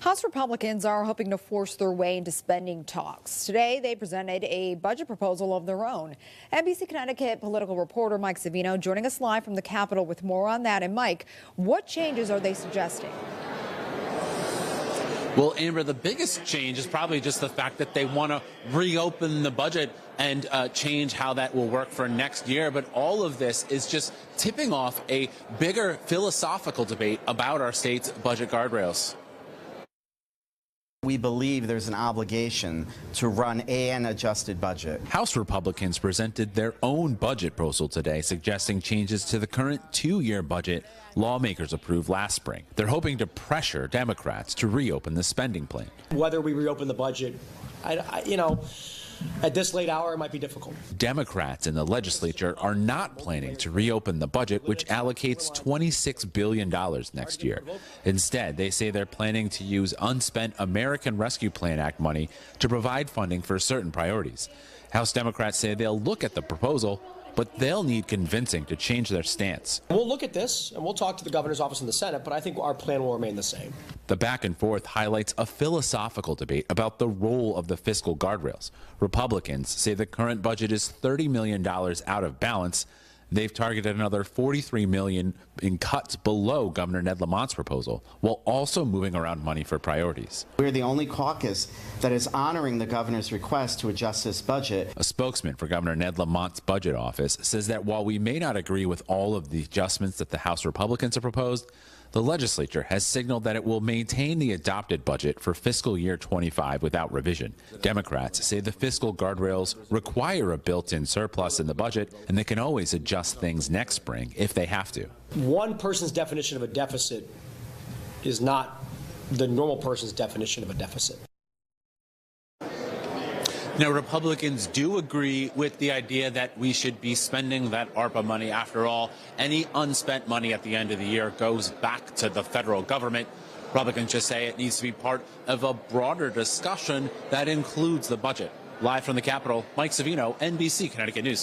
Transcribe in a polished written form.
House Republicans are hoping to force their way into spending talks. Today, they presented a budget proposal of their own. NBC Connecticut political reporter Mike Savino joining us live from the Capitol with more on that. And Mike, what changes are they suggesting? Well, Amber, the biggest change is probably just the fact that they want to reopen the budget and change how that will work for next year. But all of this is just tipping off a bigger philosophical debate about our state's budget guardrails. We believe there's an obligation to run an adjusted budget. House Republicans presented their own budget proposal today, suggesting changes to the current two-year budget lawmakers approved last spring. They're hoping to pressure Democrats to reopen the spending plan. Whether we reopen the budget, at this late hour, it might be difficult. Democrats in the legislature are not planning to reopen the budget, which allocates $26 billion next year. Instead, they say they're planning to use unspent American Rescue Plan Act money to provide funding for certain priorities. House Democrats say they'll look at the proposal, but they'll need convincing to change their stance. We'll look at this, and we'll talk to the governor's office in the Senate, but I think our plan will remain the same. The back and forth highlights a philosophical debate about the role of the fiscal guardrails. Republicans say the current budget is $30 million out of balance. They've targeted another $43 million in cuts below Governor Ned Lamont's proposal, while also moving around money for priorities. We're the only caucus that is honoring the governor's request to adjust this budget. A spokesman for Governor Ned Lamont's budget office says that while we may not agree with all of the adjustments that the House Republicans have proposed, the legislature has signaled that it will maintain the adopted budget for fiscal year 25 without revision. Democrats say the fiscal guardrails require a built-in surplus in the budget, and they can always adjust things next spring if they have to. One person's definition of a deficit is not the normal person's definition of a deficit. Now, Republicans do agree with the idea that we should be spending that ARPA money. After all, any unspent money at the end of the year goes back to the federal government. Republicans just say it needs to be part of a broader discussion that includes the budget. Live from the Capitol, Mike Savino, NBC Connecticut News.